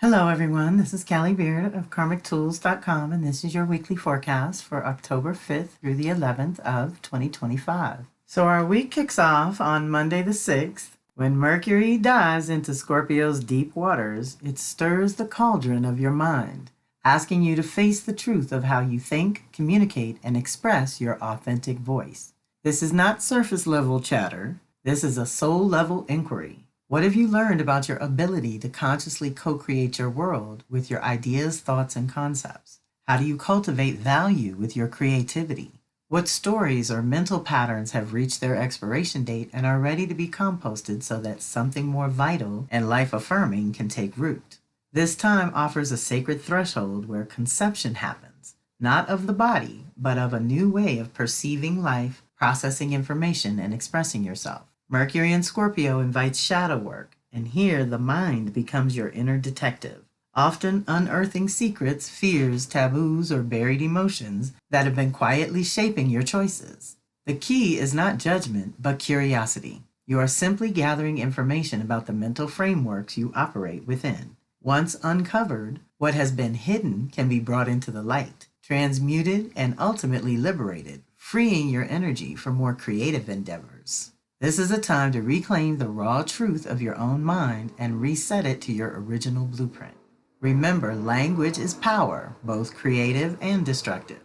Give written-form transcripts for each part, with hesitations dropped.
Hello everyone, this is Callie Beard of KarmicTools.com, and this is your weekly forecast for October 5th through the 11th of 2025. So our week kicks off on Monday the 6th. When Mercury dives into Scorpio's deep waters, it stirs the cauldron of your mind, asking you to face the truth of how you think, communicate, and express your authentic voice. This is not surface level chatter. This is a soul level inquiry. What have you learned about your ability to consciously co-create your world with your ideas, thoughts, and concepts? How do you cultivate value with your creativity? What stories or mental patterns have reached their expiration date and are ready to be composted so that something more vital and life-affirming can take root? This time offers a sacred threshold where conception happens, not of the body, but of a new way of perceiving life, processing information, and expressing yourself. Mercury in Scorpio invites shadow work, and here the mind becomes your inner detective, often unearthing secrets, fears, taboos, or buried emotions that have been quietly shaping your choices. The key is not judgment, but curiosity. You are simply gathering information about the mental frameworks you operate within. Once uncovered, what has been hidden can be brought into the light, transmuted, and ultimately liberated, freeing your energy for more creative endeavors. This is a time to reclaim the raw truth of your own mind and reset it to your original blueprint. Remember, language is power, both creative and destructive.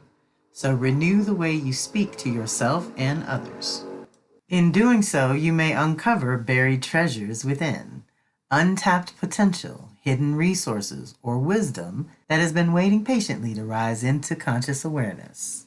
So renew the way you speak to yourself and others. In doing so, you may uncover buried treasures within, untapped potential, hidden resources, or wisdom that has been waiting patiently to rise into conscious awareness.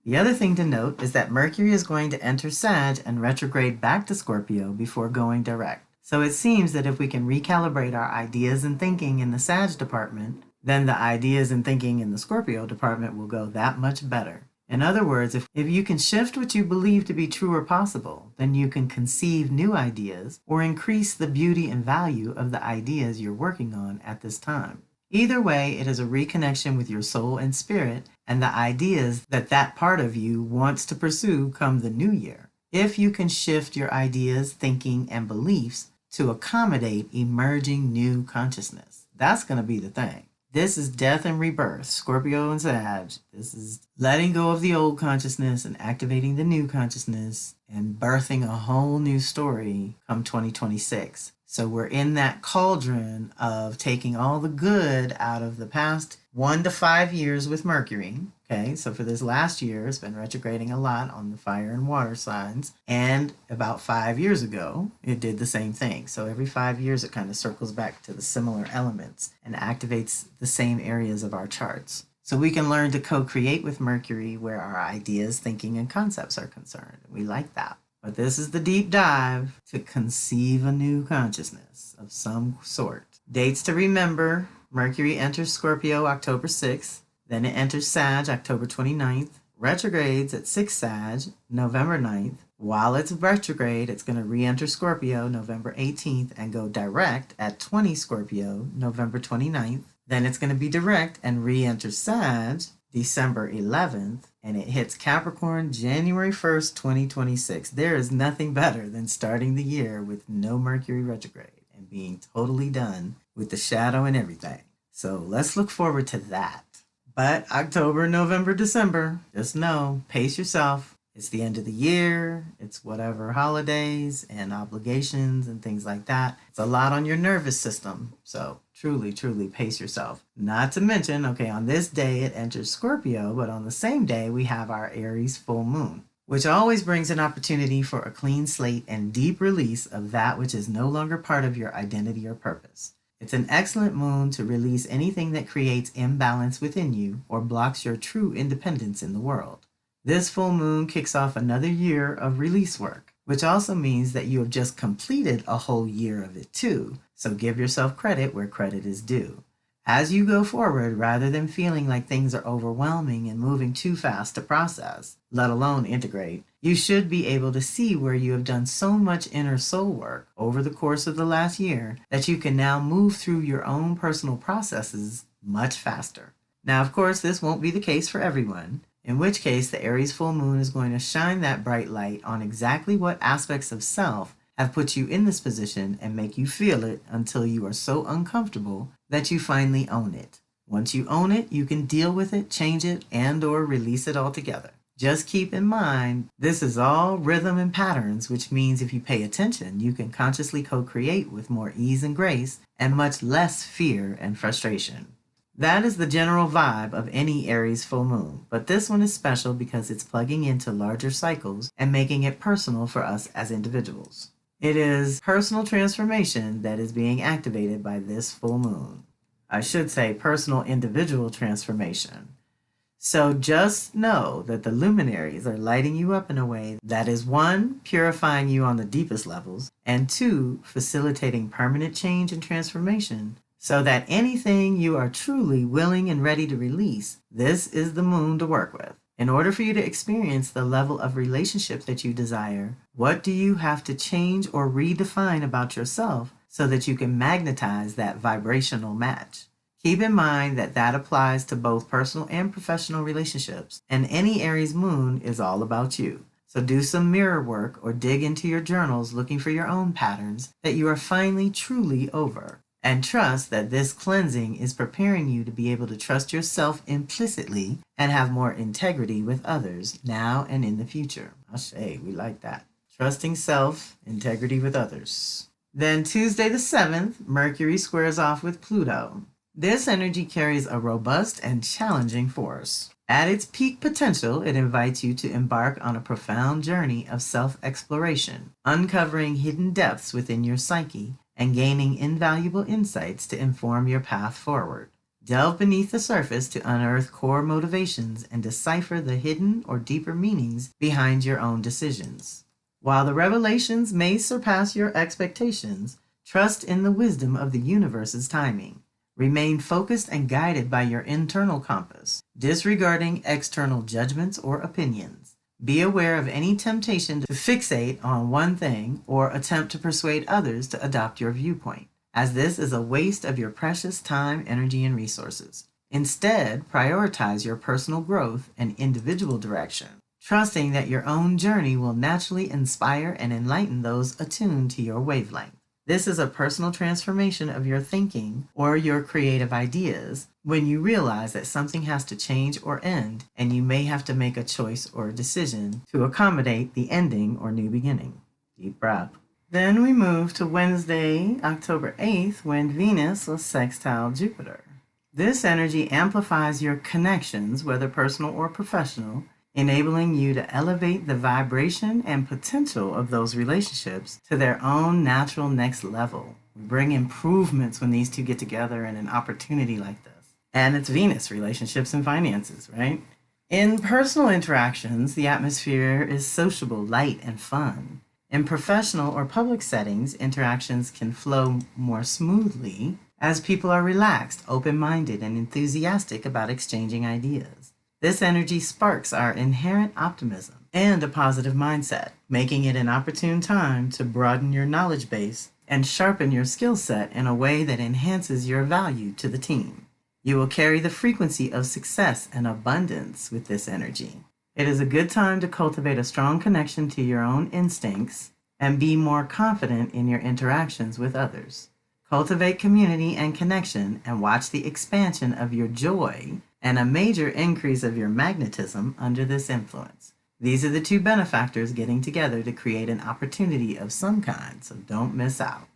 The other thing to note is that Mercury is going to enter Sag and retrograde back to Scorpio before going direct. So it seems that if we can recalibrate our ideas and thinking in the Sag department, then the ideas and thinking in the Scorpio department will go that much better. In other words, if you can shift what you believe to be true or possible, then you can conceive new ideas or increase the beauty and value of the ideas you're working on at this time. Either way, it is a reconnection with your soul and spirit and the ideas that part of you wants to pursue come the new year. If you can shift your ideas, thinking, and beliefs to accommodate emerging new consciousness, that's going to be the thing. This is death and rebirth, Scorpio and Sag. This is letting go of the old consciousness and activating the new consciousness and birthing a whole new story come 2026. So we're in that cauldron of taking all the good out of the past 1 to 5 years with Mercury. Okay, so for this last year, it's been retrograding a lot on the fire and water signs. And about 5 years ago, it did the same thing. So every 5 years, it kind of circles back to the similar elements and activates the same areas of our charts. So we can learn to co-create with Mercury where our ideas, thinking, and concepts are concerned. We like that. But this is the deep dive to conceive a new consciousness of some sort. Dates to remember: Mercury enters Scorpio October 6th, then it enters Sag October 29th, retrogrades at 6 Sag November 9th. While it's retrograde, it's going to re-enter Scorpio November 18th and go direct at 20 Scorpio November 29th. Then it's going to be direct and re-enter Sag December 11th, and it hits Capricorn January 1st, 2026. There is nothing better than starting the year with no Mercury retrograde and being totally done with the shadow and everything. So let's look forward to that. But October, November, December, just know, pace yourself. It's the end of the year. It's whatever holidays and obligations and things like that. It's a lot on your nervous system. So truly, truly pace yourself. Not to mention, okay, on this day it enters Scorpio, but on the same day we have our Aries full moon, which always brings an opportunity for a clean slate and deep release of that which is no longer part of your identity or purpose. It's an excellent moon to release anything that creates imbalance within you or blocks your true independence in the world. This full moon kicks off another year of release work, which also means that you have just completed a whole year of it too. So give yourself credit where credit is due. As you go forward, rather than feeling like things are overwhelming and moving too fast to process, let alone integrate, you should be able to see where you have done so much inner soul work over the course of the last year that you can now move through your own personal processes much faster. Now, of course, this won't be the case for everyone, in which case the Aries full moon is going to shine that bright light on exactly what aspects of self have put you in this position and make you feel it until you are so uncomfortable that you finally own it. Once you own it, you can deal with it, change it, and/or release it altogether. Just keep in mind, this is all rhythm and patterns, which means if you pay attention, you can consciously co-create with more ease and grace and much less fear and frustration. That is the general vibe of any Aries full moon, but this one is special because it's plugging into larger cycles and making it personal for us as individuals. It is personal transformation that is being activated by this full moon. I should say personal individual transformation. So just know that the luminaries are lighting you up in a way that is, one, purifying you on the deepest levels, and two, facilitating permanent change and transformation so that anything you are truly willing and ready to release, this is the moon to work with. In order for you to experience the level of relationship that you desire, what do you have to change or redefine about yourself so that you can magnetize that vibrational match? Keep in mind that that applies to both personal and professional relationships, and any Aries moon is all about you. So do some mirror work or dig into your journals looking for your own patterns that you are finally truly over. And trust that this cleansing is preparing you to be able to trust yourself implicitly and have more integrity with others now and in the future. Ashe, we like that. Trusting self, integrity with others. Then Tuesday the 7th, Mercury squares off with Pluto. This energy carries a robust and challenging force. At its peak potential, it invites you to embark on a profound journey of self-exploration, uncovering hidden depths within your psyche and gaining invaluable insights to inform your path forward. Delve beneath the surface to unearth core motivations and decipher the hidden or deeper meanings behind your own decisions. While the revelations may surpass your expectations, trust in the wisdom of the universe's timing. Remain focused and guided by your internal compass, disregarding external judgments or opinions. Be aware of any temptation to fixate on one thing or attempt to persuade others to adopt your viewpoint, as this is a waste of your precious time, energy, and resources. Instead, prioritize your personal growth and individual direction, trusting that your own journey will naturally inspire and enlighten those attuned to your wavelength. This is a personal transformation of your thinking or your creative ideas when you realize that something has to change or end, and you may have to make a choice or a decision to accommodate the ending or new beginning. Deep breath. Then we move to Wednesday, October 8th, when Venus will sextile Jupiter. This energy amplifies your connections, whether personal or professional, enabling you to elevate the vibration and potential of those relationships to their own natural next level. We bring improvements when these two get together in an opportunity like this. And it's Venus, relationships and finances, right? In personal interactions, the atmosphere is sociable, light, and fun. In professional or public settings, interactions can flow more smoothly as people are relaxed, open-minded, and enthusiastic about exchanging ideas. This energy sparks our inherent optimism and a positive mindset, making it an opportune time to broaden your knowledge base and sharpen your skill set in a way that enhances your value to the team. You will carry the frequency of success and abundance with this energy. It is a good time to cultivate a strong connection to your own instincts and be more confident in your interactions with others. Cultivate community and connection and watch the expansion of your joy and a major increase of your magnetism under this influence. These are the two benefactors getting together to create an opportunity of some kind, so don't miss out.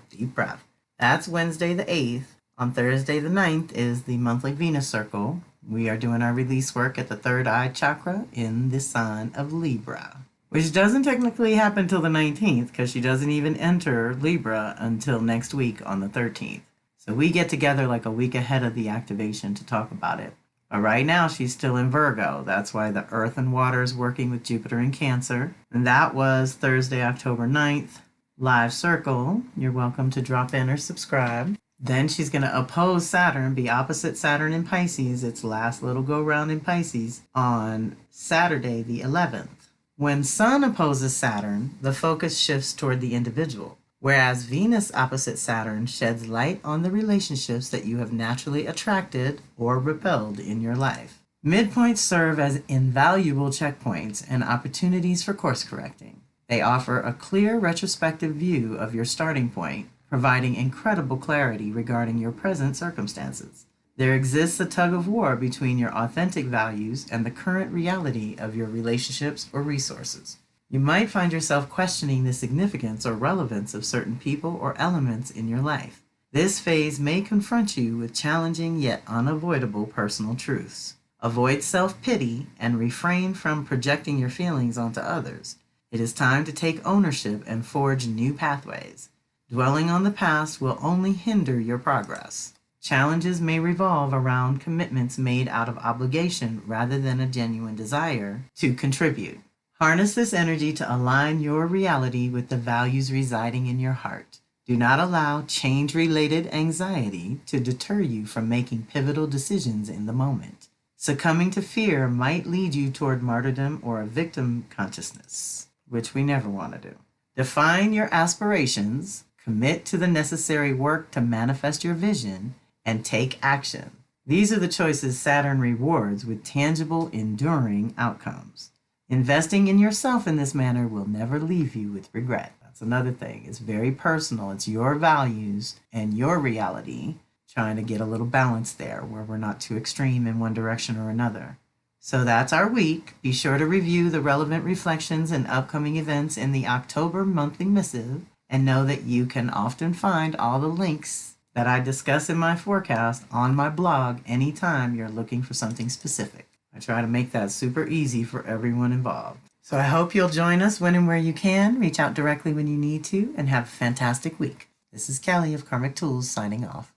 Deep breath. That's Wednesday the 8th. On Thursday the 9th is the monthly Venus circle. We are doing our release work at the third eye chakra in the sign of Libra, which doesn't technically happen till the 19th because she doesn't even enter Libra until next week on the 13th. So we get together like a week ahead of the activation to talk about it. But right now she's still in Virgo. That's why the earth and water is working with Jupiter in Cancer. And that was Thursday, October 9th. Live circle. You're welcome to drop in or subscribe. Then she's going to oppose Saturn, be opposite Saturn in Pisces, its last little go round in Pisces, on Saturday the 11th. When Sun opposes Saturn, the focus shifts toward the individual, whereas Venus opposite Saturn sheds light on the relationships that you have naturally attracted or repelled in your life. Midpoints serve as invaluable checkpoints and opportunities for course correcting. They offer a clear retrospective view of your starting point, providing incredible clarity regarding your present circumstances. There exists a tug of war between your authentic values and the current reality of your relationships or resources. You might find yourself questioning the significance or relevance of certain people or elements in your life. This phase may confront you with challenging yet unavoidable personal truths. Avoid self-pity and refrain from projecting your feelings onto others. It is time to take ownership and forge new pathways. Dwelling on the past will only hinder your progress. Challenges may revolve around commitments made out of obligation rather than a genuine desire to contribute. Harness this energy to align your reality with the values residing in your heart. Do not allow change-related anxiety to deter you from making pivotal decisions in the moment. Succumbing to fear might lead you toward martyrdom or a victim consciousness, which we never want to do. Define your aspirations, commit to the necessary work to manifest your vision, and take action. These are the choices Saturn rewards with tangible, enduring outcomes. Investing in yourself in this manner will never leave you with regret. That's another thing. It's very personal. It's your values and your reality, trying to get a little balance there where we're not too extreme in one direction or another. So that's our week. Be sure to review the relevant reflections and upcoming events in the October monthly missive, and know that you can often find all the links that I discuss in my forecast on my blog anytime you're looking for something specific. I try to make that super easy for everyone involved. So I hope you'll join us when and where you can. Reach out directly when you need to, and have a fantastic week. This is Kelly of Karmic Tools signing off.